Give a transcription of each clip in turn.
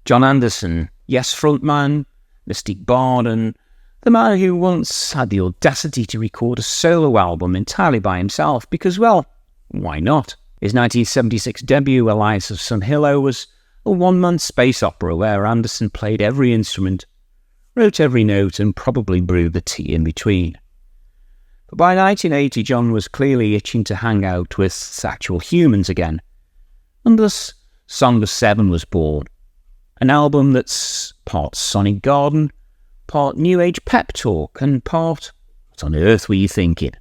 Jon Anderson, yes, frontman, mystic bard, and the man who once had the audacity to record a solo album entirely by himself because, well, why not? His 1976 debut, Olias of Sunhillow, was a one-man space opera where Anderson played every instrument, wrote every note, and probably brewed the tea in between. But by 1980, Jon was clearly itching to hang out with actual humans again, and thus Song of Seven was born. An album that's part Sonic Garden, part New Age pep talk, and part, what on earth were you thinking?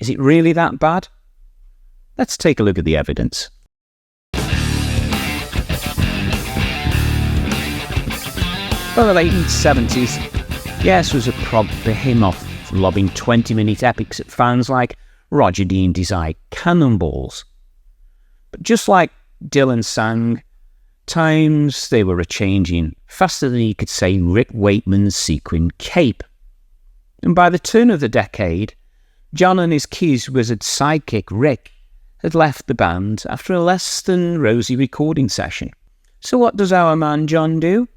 Is it really that bad? Let's take a look at the evidence. By the late 70s, Yes was a prog behemoth, lobbing 20-minute epics at fans like Roger Dean desired cannonballs. But just like Dylan sang, times they were a-changing, faster than he could say Rick Wakeman's sequin cape. And by the turn of the decade, Jon and his keys wizard sidekick Rick had left the band after a less than rosy recording session. So what does our man Jon do?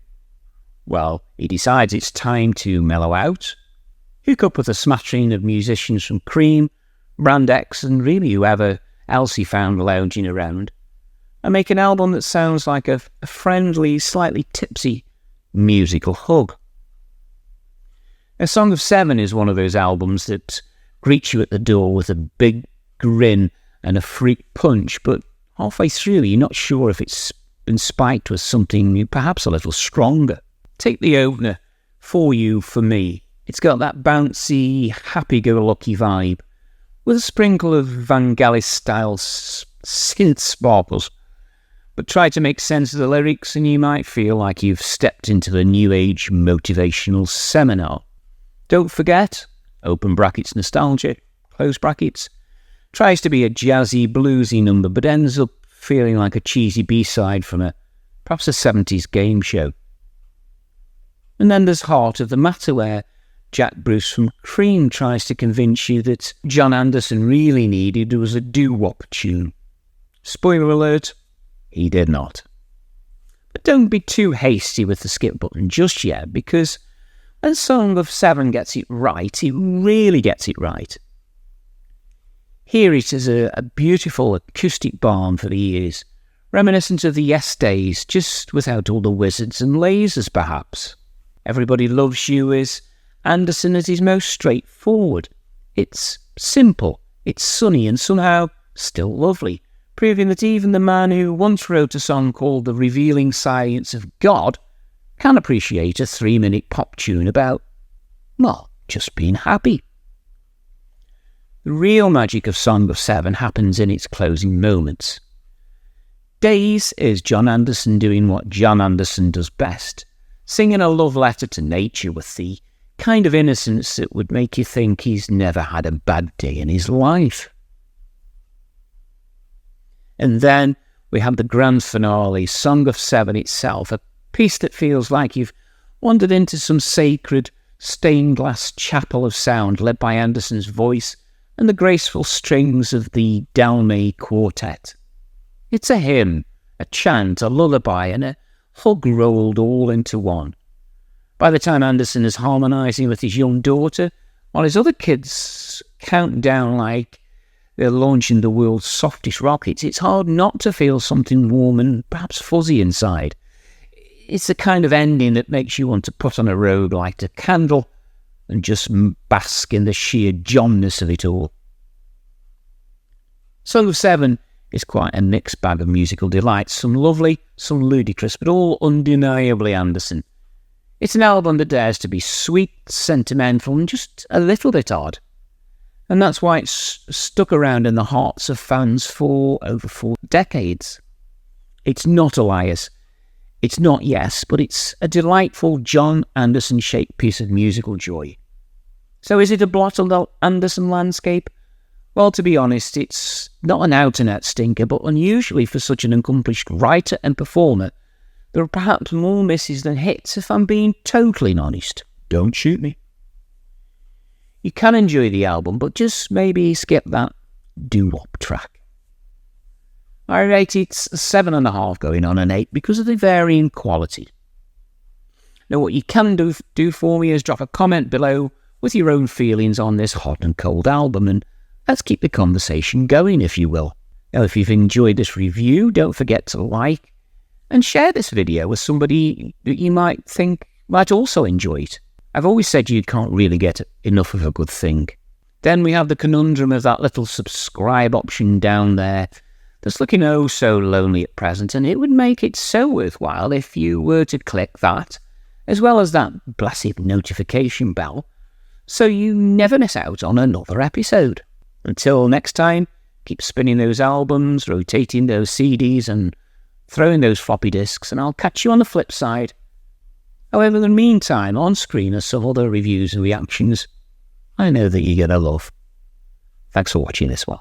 Well, he decides it's time to mellow out, hook up with a smattering of musicians from Cream, Brand X, and really whoever else he found lounging around, and make an album that sounds like a friendly, slightly tipsy musical hug. A Song of Seven is one of those albums that greets you at the door with a big grin and a freak punch, but halfway through you're not sure if it's been spiked with something perhaps a little stronger. Take the opener, For You, For Me. It's got that bouncy, happy-go-lucky vibe, with a sprinkle of Vangelis-style synth sparkles. But try to make sense of the lyrics and you might feel like you've stepped into the New Age motivational seminar. Don't forget, open brackets nostalgia, close brackets, tries to be a jazzy, bluesy number but ends up feeling like a cheesy B-side from perhaps a 70s game show. And then there's Heart of the Matter, where Jack Bruce from Cream tries to convince you that Jon Anderson really needed was a doo-wop tune. Spoiler alert, he did not. But don't be too hasty with the skip button just yet, because when Song of Seven gets it right, it really gets it right. Here it is a beautiful acoustic balm for the ears, reminiscent of the Yes days, just without all the wizards and lasers perhaps. Everybody Loves You is Anderson at his most straightforward. It's simple, it's sunny, and somehow still lovely, proving that even the man who once wrote a song called The Revealing Science of God can appreciate a 3-minute pop tune about, well, just being happy. The real magic of Song of Seven happens in its closing moments. Days is Jon Anderson doing what Jon Anderson does best, singing a love letter to nature with the kind of innocence that would make you think he's never had a bad day in his life. And then we have the grand finale, Song of Seven itself, a piece that feels like you've wandered into some sacred stained glass chapel of sound led by Anderson's voice and the graceful strings of the Dalmay Quartet. It's a hymn, a chant, a lullaby, and a hug rolled all into one. By the time Anderson is harmonising with his young daughter, while his other kids count down like they're launching the world's softest rockets, it's hard not to feel something warm and perhaps fuzzy inside. It's the kind of ending that makes you want to put on a robe, light a candle, and just bask in the sheer Johnness of it all. Song of Seven is quite a mixed bag of musical delights, some lovely, some ludicrous, but all undeniably Anderson. It's an album that dares to be sweet, sentimental, and just a little bit odd. And that's why it's stuck around in the hearts of fans for over 4 decades. It's not Elias, it's not Yes, but it's a delightful Jon Anderson-shaped piece of musical joy. So is it a blot on the Anderson landscape? Well, to be honest, it's not an out-and-out stinker, but unusually for such an accomplished writer and performer, there are perhaps more misses than hits, if I'm being totally honest. Don't shoot me. You can enjoy the album, but just maybe skip that doo-wop track. I rate it 7.5 going on an 8 because of the varying quality. Now, what you can do for me is drop a comment below with your own feelings on this hot and cold album, and let's keep the conversation going, if you will. Now, if you've enjoyed this review, don't forget to like and share this video with somebody that you might think might also enjoy it. I've always said you can't really get enough of a good thing. Then we have the conundrum of that little subscribe option down there that's looking oh so lonely at present, and it would make it so worthwhile if you were to click that, as well as that blessed notification bell, so you never miss out on another episode. Until next time, keep spinning those albums, rotating those CDs, and throwing those floppy disks, and I'll catch you on the flip side. However, in the meantime, on screen are some other reviews and reactions I know that you're going to love. Thanks for watching this one.